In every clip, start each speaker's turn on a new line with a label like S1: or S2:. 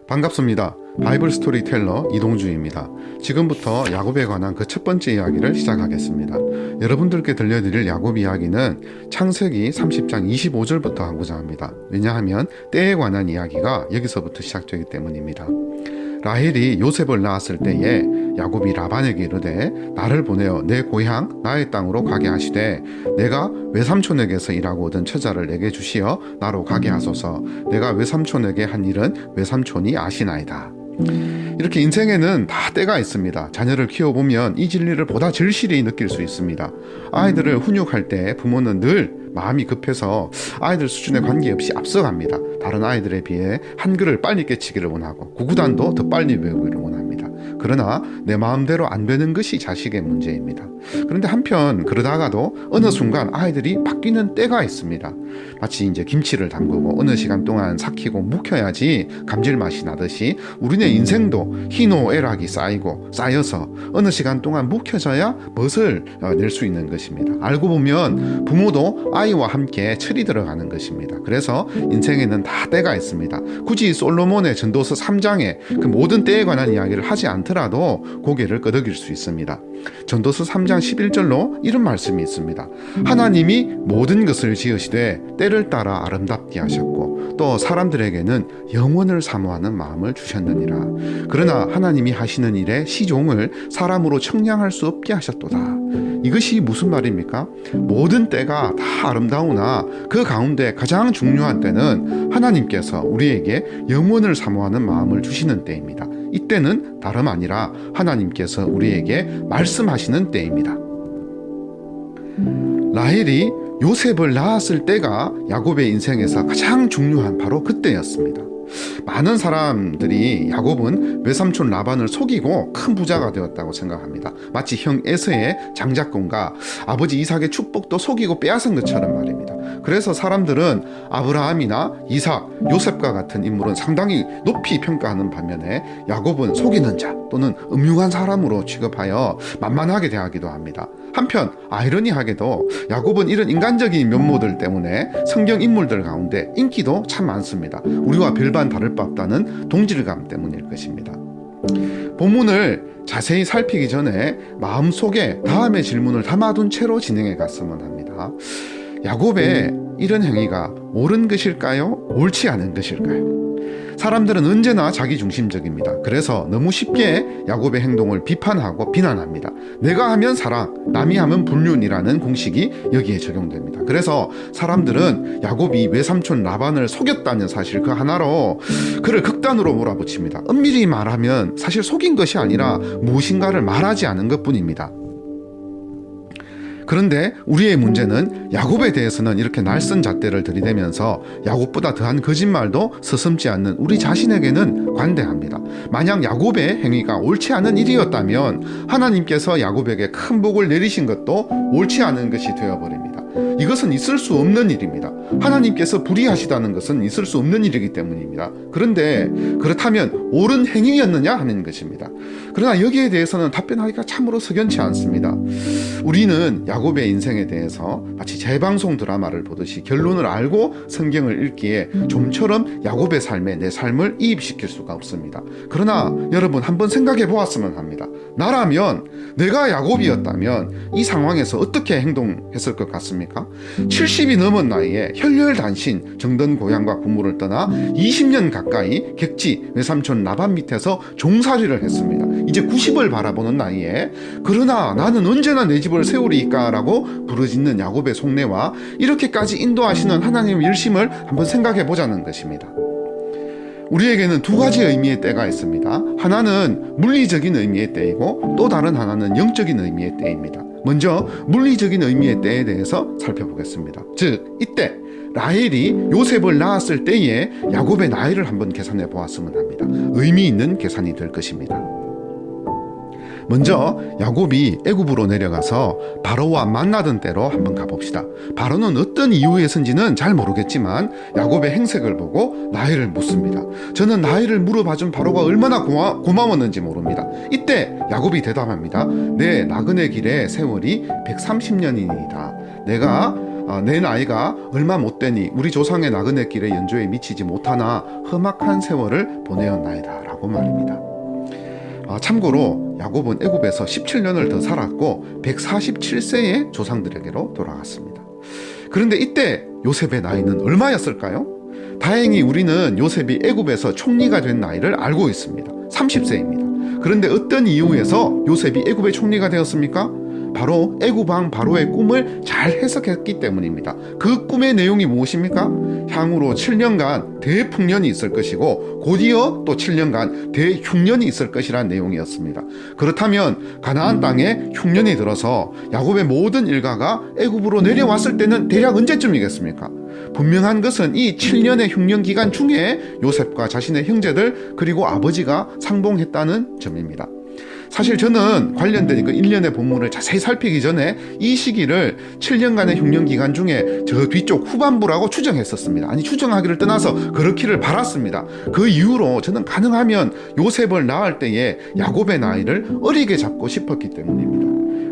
S1: 반갑습니다. 바이블 스토리텔러 이동주입니다. 지금부터 야곱에 관한 그 첫 번째 이야기를 시작하겠습니다. 여러분들께 들려드릴 야곱 이야기는 창세기 30장 25절부터 하고자 합니다. 왜냐하면 때에 관한 이야기가 여기서부터 시작되기 때문입니다. 라헬이 요셉을 낳았을 때에 야곱이 라반에게 이르되 나를 보내어 내 고향 나의 땅으로 가게 하시되 내가 외삼촌에게서 일하고 얻은 처자를 내게 주시어 나로 가게 하소서. 내가 외삼촌에게 한 일은 외삼촌이 아시나이다. 이렇게 인생에는 다 때가 있습니다. 자녀를 키워보면 이 진리를 보다 절실히 느낄 수 있습니다. 아이들을 훈육할 때 부모는 늘 마음이 급해서 아이들 수준에 관계없이 앞서갑니다. 다른 아이들에 비해 한글을 빨리 깨치기를 원하고 구구단도 더 빨리 외우기를 원합니다. 그러나 내 마음대로 안 되는 것이 자식의 문제입니다. 그런데 한편 그러다가도 어느 순간 아이들이 바뀌는 때가 있습니다. 마치 이제 김치를 담그고 어느 시간 동안 삭히고 묵혀야지 감질맛이 나듯이 우리네 인생도 희노애락이 쌓여서 어느 시간 동안 묵혀져야 멋을 낼 수 있는 것입니다. 알고 보면 부모도 아이와 함께 철이 들어가는 것입니다. 그래서 인생에는 다 때가 있습니다. 굳이 솔로몬의 전도서 3장에 그 모든 때에 관한 이야기를 하지 않더라도 고개를 끄덕일 수 있습니다. 전도서 3장 11절로 이런 말씀이 있습니다. 하나님이 모든 것을 지으시되 때를 따라 아름답게 하셨고 또 사람들에게는 영원을 사모하는 마음을 주셨느니라. 그러나 하나님이 하시는 일에 시종을 사람으로 청량할 수 없게 하셨도다. 이것이 무슨 말입니까? 모든 때가 다 아름다우나 그 가운데 가장 중요한 때는 하나님께서 우리에게 영원을 사모하는 마음을 주시는 때입니다. 이때는 다름 아니라 하나님께서 우리에게 말씀하시는 때입니다. 라헬이 요셉을 낳았을 때가 야곱의 인생에서 가장 중요한 바로 그때였습니다. 많은 사람들이 야곱은 외삼촌 라반을 속이고 큰 부자가 되었다고 생각합니다. 마치 형 에서의 장자권과 아버지 이삭의 축복도 속이고 빼앗은 것처럼 말입니다. 그래서 사람들은 아브라함이나 이삭, 요셉과 같은 인물은 상당히 높이 평가하는 반면에 야곱은 속이는 자 또는 음흉한 사람으로 취급하여 만만하게 대하기도 합니다. 한편 아이러니하게도 야곱은 이런 인간적인 면모들 때문에 성경 인물들 가운데 인기도 참 많습니다. 우리와 별반 다를 바 없다는 동질감 때문일 것입니다. 본문을 자세히 살피기 전에 마음속에 다음의 질문을 담아둔 채로 진행해 갔으면 합니다. 야곱의 이런 행위가 옳은 것일까요? 옳지 않은 것일까요? 사람들은 언제나 자기중심적입니다. 그래서 너무 쉽게 야곱의 행동을 비판하고 비난합니다. 내가 하면 사랑, 남이 하면 불륜이라는 공식이 여기에 적용됩니다. 그래서 사람들은 야곱이 외삼촌 라반을 속였다는 사실 그 하나로 그를 극단으로 몰아붙입니다. 엄밀히 말하면 사실 속인 것이 아니라 무엇인가를 말하지 않은 것뿐입니다. 그런데 우리의 문제는 야곱에 대해서는 이렇게 날선 잣대를 들이대면서 야곱보다 더한 거짓말도 서슴지 않는 우리 자신에게는 관대합니다. 만약 야곱의 행위가 옳지 않은 일이었다면 하나님께서 야곱에게 큰 복을 내리신 것도 옳지 않은 것이 되어버립니다. 이것은 있을 수 없는 일입니다. 하나님께서 불의하시다는 것은 있을 수 없는 일이기 때문입니다. 그런데 그렇다면 옳은 행위였느냐 하는 것입니다. 그러나 여기에 대해서는 답변하기가 참으로 석연치 않습니다. 우리는 야곱의 인생에 대해서 마치 재방송 드라마를 보듯이 결론을 알고 성경을 읽기에 좀처럼 야곱의 삶에 내 삶을 이입시킬 수가 없습니다. 그러나 여러분 한번 생각해 보았으면 합니다. 나라면 내가 야곱이었다면 이 상황에서 어떻게 행동했을 것 같습니까? 70이 넘은 나이에 혈혈단신 정든 고향과 부모를 떠나 20년 가까이 객지 외삼촌 라반 밑에서 종살이를 했습니다. 이제 90을 바라보는 나이에 그러나 나는 언제나 내 집을 세우리이까 라고 부르짖는 야곱의 속내와 이렇게까지 인도하시는 하나님의 열심을 한번 생각해 보자는 것입니다. 우리에게는 두 가지 의미의 때가 있습니다. 하나는 물리적인 의미의 때이고 또 다른 하나는 영적인 의미의 때입니다. 먼저 물리적인 의미의 때에 대해서 살펴보겠습니다. 즉 이때 라헬이 요셉을 낳았을 때에 야곱의 나이를 한번 계산해 보았으면 합니다. 의미 있는 계산이 될 것입니다. 먼저 야곱이 애굽으로 내려가서 바로와 만나던 때로 한번 가봅시다. 바로는 어떤 이유에선지는 잘 모르겠지만 야곱의 행색을 보고 나이를 묻습니다. 저는 나이를 물어봐준 바로가 얼마나 고마웠는지 모릅니다. 이때 야곱이 대답합니다. 내 나그네 길의 세월이 130년이니이다. 내가 내 나이가 얼마 못되니 우리 조상의 나그네 길에 연조에 미치지 못하나 험악한 세월을 보내었나이다 라고 말입니다. 참고로 야곱은 애굽에서 17년을 더 살았고 147세의 조상들에게로 돌아갔습니다. 그런데 이때 요셉의 나이는 얼마였을까요? 다행히 우리는 요셉이 애굽에서 총리가 된 나이를 알고 있습니다. 30세입니다. 그런데 어떤 이유에서 요셉이 애굽의 총리가 되었습니까? 바로 애굽왕 바로의 꿈을 잘 해석했기 때문입니다. 그 꿈의 내용이 무엇입니까? 향후로 7년간 대풍년이 있을 것이고 곧이어 또 7년간 대흉년이 있을 것이라는 내용이었습니다. 그렇다면 가나안 땅에 흉년이 들어서 야곱의 모든 일가가 애굽으로 내려왔을 때는 대략 언제쯤이겠습니까? 분명한 것은 이 7년의 흉년 기간 중에 요셉과 자신의 형제들 그리고 아버지가 상봉했다는 점입니다. 사실 저는 관련된 그 1년의 본문을 자세히 살피기 전에 이 시기를 7년간의 흉년 기간 중에 저 뒤쪽 후반부라고 추정했었습니다. 아니 추정하기를 떠나서 그렇기를 바랐습니다. 그 이후로 저는 가능하면 요셉을 낳을 때에 야곱의 나이를 어리게 잡고 싶었기 때문입니다.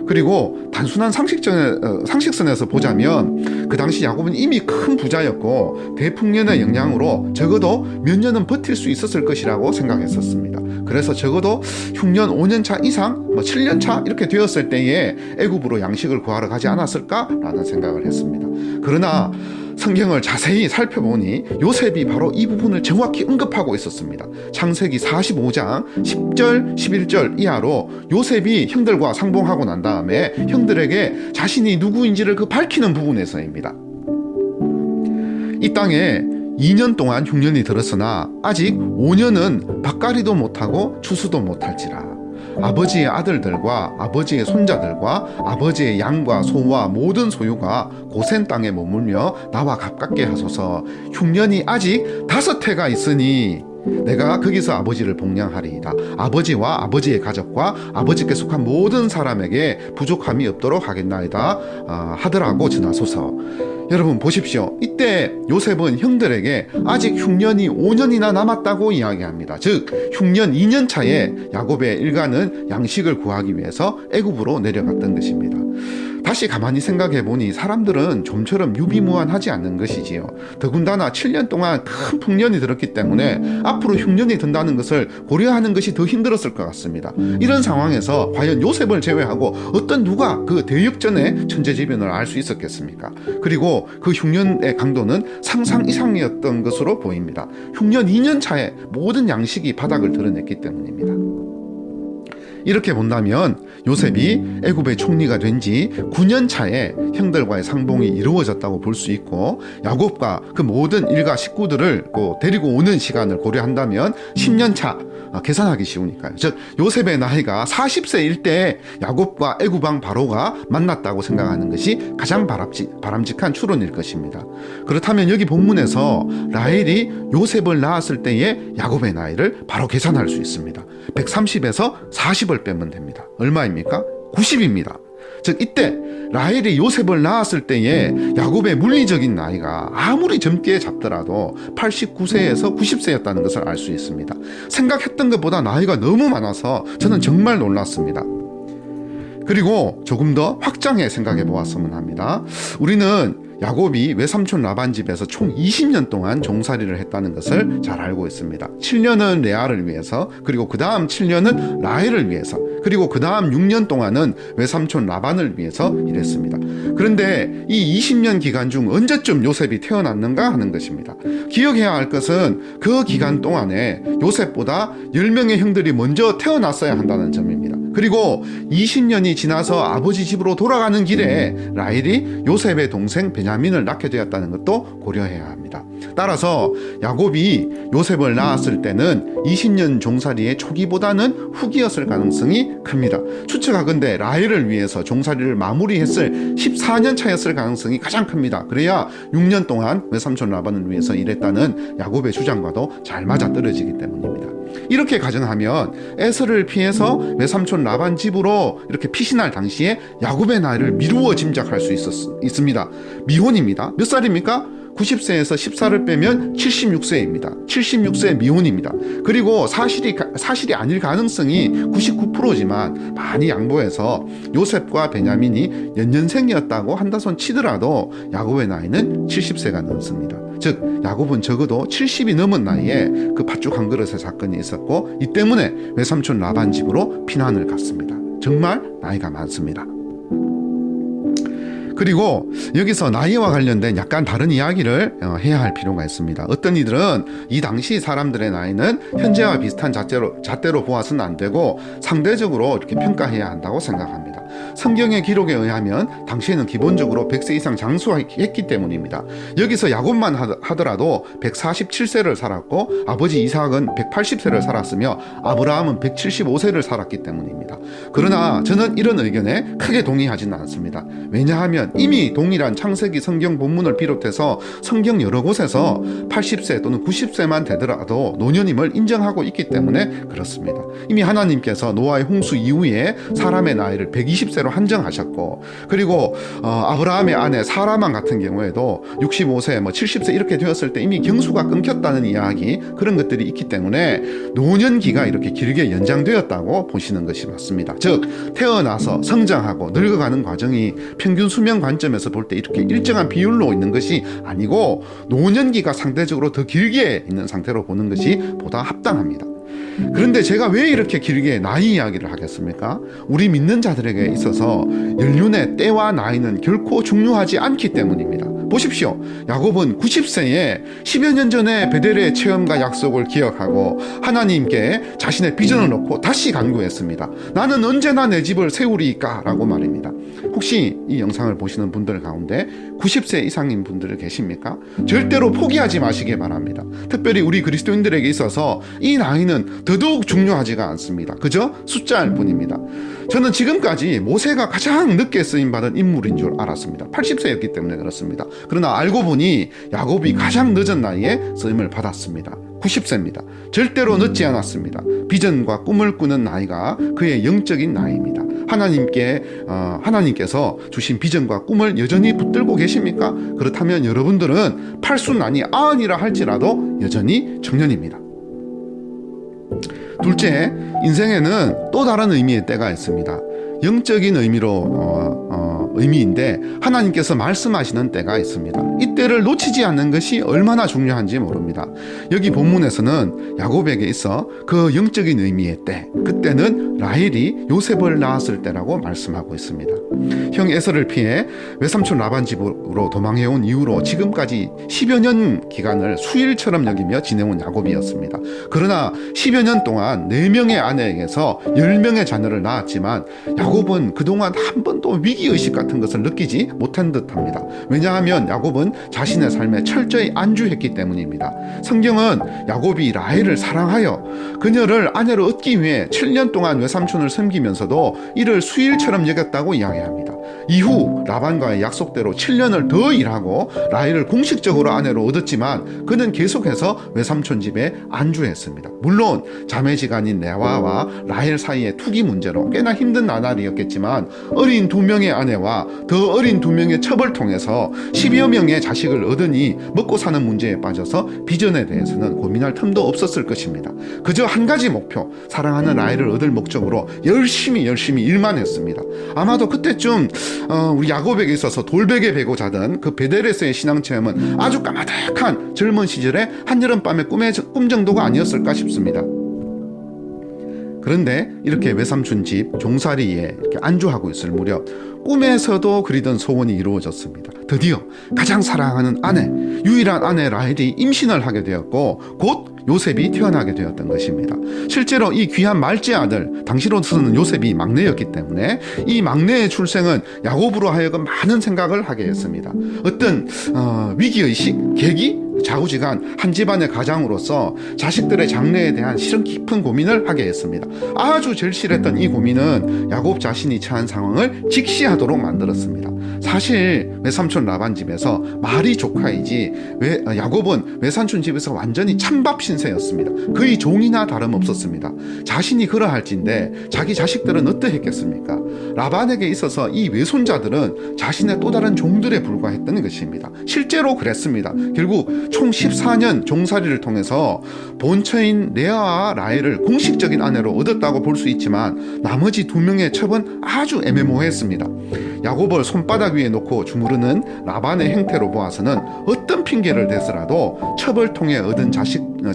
S1: 그리고 단순한 상식선에서 보자면 그 당시 야곱은 이미 큰 부자였고 대풍년의 영향으로 적어도 몇 년은 버틸 수 있었을 것이라고 생각했었습니다. 그래서 적어도 흉년 5년 차 이상, 7년 차 이렇게 되었을 때에 애굽으로 양식을 구하러 가지 않았을까라는 생각을 했습니다. 그러나 성경을 자세히 살펴보니 요셉이 바로 이 부분을 정확히 언급하고 있었습니다. 창세기 45장 10절 11절 이하로 요셉이 형들과 상봉하고 난 다음에 형들에게 자신이 누구인지를 밝히는 부분에서입니다. 이 땅에 2년 동안 흉년이 들었으나 아직 5년은 밭갈이도 못하고 추수도 못할지라. 아버지의 아들들과 아버지의 손자들과 아버지의 양과 소와 모든 소유가 고센 땅에 머물며 나와 가깝게 하소서. 흉년이 아직 5해가 있으니 내가 거기서 아버지를 복량하리이다. 아버지와 아버지의 가족과 아버지께 속한 모든 사람에게 부족함이 없도록 하겠나이다 하더라고 전하소서. 여러분 보십시오. 이때 요셉은 형들에게 아직 흉년이 5년이나 남았다고 이야기합니다. 즉 흉년 2년 차에 야곱의 일가는 양식을 구하기 위해서 애굽으로 내려갔던 것입니다. 다시 가만히 생각해 보니 사람들은 좀처럼 유비무환하지 않는 것이지요. 더군다나 7년 동안 큰 풍년이 들었기 때문에 앞으로 흉년이 든다는 것을 고려하는 것이 더 힘들었을 것 같습니다. 이런 상황에서 과연 요셉을 제외하고 어떤 누가 그 대역전의 천재지변을 알 수 있었겠습니까? 그리고 그 흉년의 강도는 상상 이상이었던 것으로 보입니다. 흉년 2년 차에 모든 양식이 바닥을 드러냈기 때문입니다. 이렇게 본다면 요셉이 애굽의 총리가 된 지 9년 차에 형들과의 상봉이 이루어졌다고 볼 수 있고 야곱과 그 모든 일가 식구들을 데리고 오는 시간을 고려한다면 10년 차 계산하기 쉬우니까요. 즉 요셉의 나이가 40세일 때 야곱과 애굽 왕 바로가 만났다고 생각하는 것이 가장 바람직한 추론일 것입니다. 그렇다면 여기 본문에서 라헬이 요셉을 낳았을 때의 야곱의 나이를 바로 계산할 수 있습니다. 130에서 40을 빼면 됩니다. 얼마입니까? 90입니다. 즉 이때 라헬이 요셉을 낳았을 때에 야곱의 물리적인 나이가 아무리 젊게 잡더라도 89세에서 90세였다는 것을 알 수 있습니다. 생각했던 것보다 나이가 너무 많아서 저는 정말 놀랐습니다. 그리고 조금 더 확장해 생각해 보았으면 합니다. 우리는 야곱이 외삼촌 라반 집에서 총 20년 동안 종살이를 했다는 것을 잘 알고 있습니다. 7년은 레아를 위해서, 그리고 그 다음 7년은 라헬을 위해서, 그리고 그 다음 6년 동안은 외삼촌 라반을 위해서 일했습니다. 그런데 이 20년 기간 중 언제쯤 요셉이 태어났는가 하는 것입니다. 기억해야 할 것은 그 기간 동안에 요셉보다 10명의 형들이 먼저 태어났어야 한다는 점입니다. 그리고 20년이 지나서 아버지 집으로 돌아가는 길에 라헬이 요셉의 동생 베냐민을 낳게 되었다는 것도 고려해야 합니다. 따라서 야곱이 요셉을 낳았을 때는 20년 종살이의 초기보다는 후기였을 가능성이 큽니다. 추측하건대 라헬을 위해서 종살이를 마무리했을 14년 차였을 가능성이 가장 큽니다. 그래야 6년 동안 외삼촌 라반을 위해서 일했다는 야곱의 주장과도 잘 맞아떨어지기 때문입니다. 이렇게 가정하면 에서를 피해서 외삼촌 라반 집으로 이렇게 피신할 당시에 야곱의 나이를 미루어 짐작할 수 있습니다. 미혼입니다. 몇 살입니까? 90세에서 14를 빼면 76세입니다. 76세 미혼입니다. 그리고 사실이 아닐 가능성이 99%지만 많이 양보해서 요셉과 베냐민이 연년생이었다고 한다손 치더라도 야곱의 나이는 70세가 넘습니다. 즉 야곱은 적어도 70이 넘은 나이에 그 팥죽 한 그릇의 사건이 있었고, 이 때문에 외삼촌 라반 집으로 피난을 갔습니다. 정말 나이가 많습니다. 그리고 여기서 나이와 관련된 약간 다른 이야기를 해야 할 필요가 있습니다. 어떤 이들은 이 당시 사람들의 나이는 현재와 비슷한 잣대로 보아서는 안 되고 상대적으로 이렇게 평가해야 한다고 생각합니다. 성경의 기록에 의하면 당시에는 기본적으로 100세 이상 장수했기 때문입니다. 여기서 야곱만 하더라도 147세를 살았고, 아버지 이삭은 180세를 살았으며 아브라함은 175세를 살았기 때문입니다. 그러나 저는 이런 의견에 크게 동의하지는 않습니다. 왜냐하면 이미 동일한 창세기 성경 본문을 비롯해서 성경 여러 곳에서 80세 또는 90세만 되더라도 노년임을 인정하고 있기 때문에 그렇습니다. 이미 하나님께서 노아의 홍수 이후에 사람의 나이를 120세로 한정하셨고, 그리고 아브라함의 아내 사라만 같은 경우에도 65세, 70세 이렇게 되었을 때 이미 경수가 끊겼다는 이야기, 그런 것들이 있기 때문에 노년기가 이렇게 길게 연장되었다고 보시는 것이 맞습니다. 즉 태어나서 성장하고 늙어가는 과정이 평균 수명 관점에서 볼 때 이렇게 일정한 비율로 있는 것이 아니고 노년기가 상대적으로 더 길게 있는 상태로 보는 것이 보다 합당합니다. 그런데 제가 왜 이렇게 길게 나이 이야기를 하겠습니까? 우리 믿는 자들에게 있어서 연륜의 때와 나이는 결코 중요하지 않기 때문입니다. 보십시오. 야곱은 90세에 10여 년 전에 베델의 체험과 약속을 기억하고 하나님께 자신의 비전을 놓고 다시 간구했습니다. 나는 언제나 내 집을 세우리이까? 라고 말입니다. 혹시 이 영상을 보시는 분들 가운데 90세 이상인 분들 계십니까? 절대로 포기하지 마시기 바랍니다. 특별히 우리 그리스도인들에게 있어서 이 나이는 더더욱 중요하지가 않습니다. 그저 숫자일 뿐입니다. 저는 지금까지 모세가 가장 늦게 쓰임받은 인물인 줄 알았습니다. 80세였기 때문에 그렇습니다. 그러나 알고 보니 야곱이 가장 늦은 나이에 쓰임을 받았습니다. 90세입니다. 절대로 늦지 않았습니다. 비전과 꿈을 꾸는 나이가 그의 영적인 나이입니다. 하나님께서 주신 비전과 꿈을 여전히 붙들고 계십니까? 그렇다면 여러분들은 팔순아니 아흔이라 할지라도 여전히 청년입니다. 둘째, 인생에는 또 다른 의미의 때가 있습니다. 영적인 의미인데 하나님께서 말씀하시는 때가 있습니다. 이 때를 놓치지 않는 것이 얼마나 중요한지 모릅니다. 여기 본문에서는 야곱에게 있어 그 영적인 의미의 때, 그때는 라헬이 요셉을 낳았을 때라고 말씀하고 있습니다. 형 에서를 피해 외삼촌 라반 집으로 도망해온 이후로 지금까지 10여 년 기간을 수일처럼 여기며 지내온 야곱이었습니다. 그러나 10여 년 동안 4명의 아내에게서 10명의 자녀를 낳았지만 야곱은 그동안 한 번도 위기의식 같은 것을 느끼지 못한 듯합니다. 왜냐하면 야곱은 자신의 삶에 철저히 안주했기 때문입니다. 성경은 야곱이 라헬을 사랑하여 그녀를 아내로 얻기 위해 7년 동안 외삼촌을 섬기면서도 이를 수일처럼 여겼다고 이야기합니다. 이후 라반과의 약속대로 7년을 더 일하고 라헬을 공식적으로 아내로 얻었지만 그는 계속해서 외삼촌 집에 안주했습니다. 물론 자매지간인 레아와 라헬 사이의 투기 문제로 꽤나 힘든 나날이었겠지만 어린 2명의 아내와 더 어린 2명의 첩을 통해서 10여 명의 자식을 얻으니 먹고 사는 문제에 빠져서 비전에 대해서는 고민할 틈도 없었을 것입니다. 그저 한 가지 목표, 사랑하는 라헬을 얻을 목적으로 열심히 일만 했습니다. 아마도 그때쯤 우리 야곱에게 있어서 돌베개 베고 자던 그 베델에서의 신앙체험은 아주 까마득한 젊은 시절의 한여름밤의 꿈 정도가 아니었을까 싶습니다. 그런데 이렇게 외삼촌 집 종살이에 이렇게 안주하고 있을 무렵 꿈에서도 그리던 소원이 이루어졌습니다. 드디어 가장 사랑하는 아내, 유일한 아내 라헬이 임신을 하게 되었고 곧 요셉이 태어나게 되었던 것입니다. 실제로 이 귀한 말째 아들, 당시로서는 요셉이 막내였기 때문에 이 막내의 출생은 야곱으로 하여금 많은 생각을 하게 했습니다. 어떤 위기의식, 계기, 좌우지간 한 집안의 가장으로서 자식들의 장래에 대한 실은 깊은 고민을 하게 했습니다. 아주 절실했던 이 고민은 야곱 자신이 처한 상황을 직시하도록 만들었습니다. 사실 외삼촌 라반 집에서 말이 조카이지 야곱은 외삼촌 집에서 완전히 찬밥 신세였습니다. 거의 종이나 다름없었습니다. 자신이 그러할진데 자기 자식들은 어떠했겠습니까? 라반에게 있어서 이 외손자들은 자신의 또 다른 종들에 불과했던 것입니다. 실제로 그랬습니다. 결국 총 14년 종살이를 통해서 본처인 레아와 라헬을 공식적인 아내로 얻었다고 볼 수 있지만 나머지 두 명의 첩은 아주 애매모호했습니다. 야곱을 손바닥 위에 놓고 주무르는 라반의 행태로 보아서는 어떤 핑계를 대서라도 첩을 통해 얻은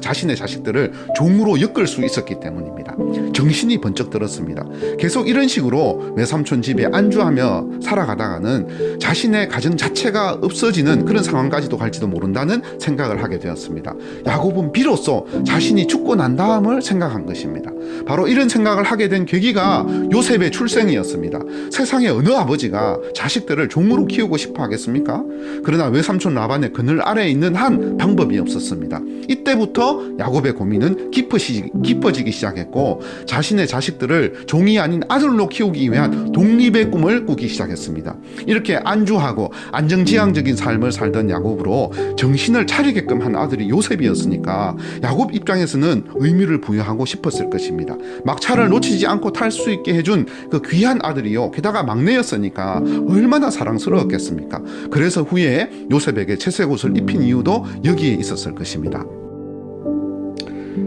S1: 자신의 자식들을 종으로 엮을 수 있었기 때문입니다. 정신이 번쩍 들었습니다. 계속 이런 식으로 외삼촌 집에 안주하며 살아가다가는 자신의 가정 자체가 없어지는 그런 상황까지도 갈지도 모른다는 생각을 하게 되었습니다. 야곱은 비로소 자신이 죽고 난 다음을 생각한 것입니다. 바로 이런 생각을 하게 된 계기가 요셉의 출생이었습니다. 세상에 어느 아버지가 자식들을 종으로 키우고 싶어 하겠습니까? 그러나 외삼촌 라반의 그늘 아래에 있는 한 방법이 없었습니다. 이때부터 야곱의 고민은 깊어지기 시작했고 자신의 자식들을 종이 아닌 아들로 키우기 위한 독립의 꿈을 꾸기 시작했습니다. 이렇게 안주하고 안정지향적인 삶을 살던 야곱으로 정신을 차리게끔 한 아들이 요셉이었으니까 야곱 입장에서는 의미를 부여하고 싶었을 것입니다. 막차를 놓치지 않고 탈 수 있게 해준 그 귀한 아들이요, 게다가 막내였으니까 얼마나 사랑스러웠겠습니까? 그래서 후에 요셉에게 채색 옷을 입힌 이유도 여기에 있었을 것입니다.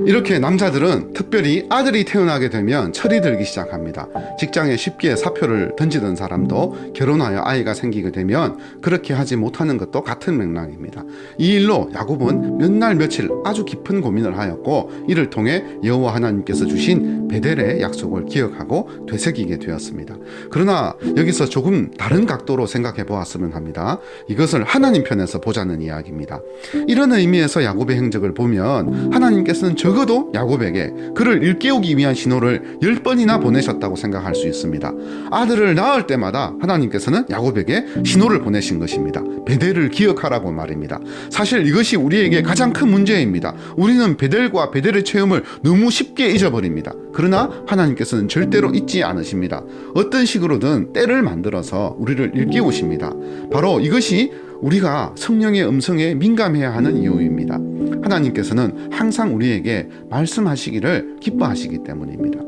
S1: 이렇게 남자들은 특별히 아들이 태어나게 되면 철이 들기 시작합니다. 직장에 쉽게 사표를 던지던 사람도 결혼하여 아이가 생기게 되면 그렇게 하지 못하는 것도 같은 맥락입니다. 이 일로 야곱은 몇 날 며칠 아주 깊은 고민을 하였고 이를 통해 여호와 하나님께서 주신 베델의 약속을 기억하고 되새기게 되었습니다. 그러나 여기서 조금 다른 각도로 생각해 보았으면 합니다. 이것을 하나님 편에서 보자는 이야기입니다. 이런 의미에서 야곱의 행적을 보면 하나님께서는 적어도 야곱에게 그를 일깨우기 위한 신호를 10번이나 보내셨다고 생각할 수 있습니다. 아들을 낳을 때마다 하나님께서는 야곱에게 신호를 보내신 것입니다. 베델을 기억하라고 말입니다. 사실 이것이 우리에게 가장 큰 문제입니다. 우리는 베델과 베델의 체험을 너무 쉽게 잊어버립니다. 그러나 하나님께서는 절대로 잊지 않으십니다. 어떤 식으로든 때를 만들어서 우리를 일깨우십니다. 바로 이것이 우리가 성령의 음성에 민감해야 하는 이유입니다. 하나님께서는 항상 우리에게 말씀하시기를 기뻐하시기 때문입니다.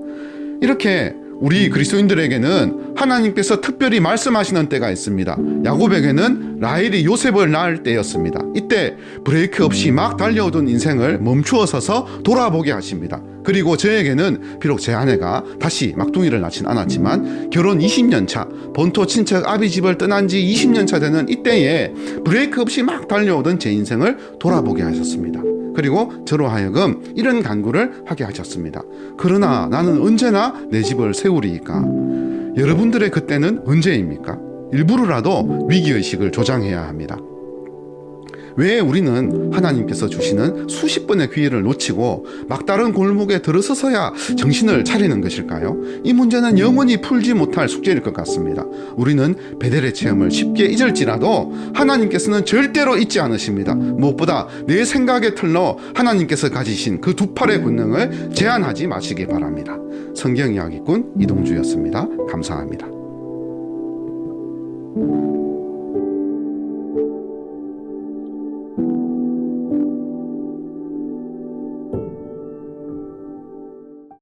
S1: 이렇게 우리 그리스도인들에게는 하나님께서 특별히 말씀하시는 때가 있습니다. 야곱에게는 라헬이 요셉을 낳을 때였습니다. 이때 브레이크 없이 막 달려오던 인생을 멈추어 서서 돌아보게 하십니다. 그리고 저에게는 비록 제 아내가 다시 막둥이를 낳진 않았지만 결혼 20년 차, 본토 친척 아비 집을 떠난 지 20년 차 되는 이때에 브레이크 없이 막 달려오던 제 인생을 돌아보게 하셨습니다. 그리고 저로 하여금 이런 간구를 하게 하셨습니다. 그러나 나는 언제나 내 집을 세우리이까? 여러분들의 그때는 언제입니까? 일부러라도 위기의식을 조장해야 합니다. 왜 우리는 하나님께서 주시는 수십 번의 기회를 놓치고 막다른 골목에 들어서서야 정신을 차리는 것일까요? 이 문제는 영원히 풀지 못할 숙제일 것 같습니다. 우리는 베델의 체험을 쉽게 잊을지라도 하나님께서는 절대로 잊지 않으십니다. 무엇보다 내 생각의 틀로 하나님께서 가지신 그 두 팔의 권능을 제한하지 마시기 바랍니다. 성경이야기꾼 이동주였습니다. 감사합니다.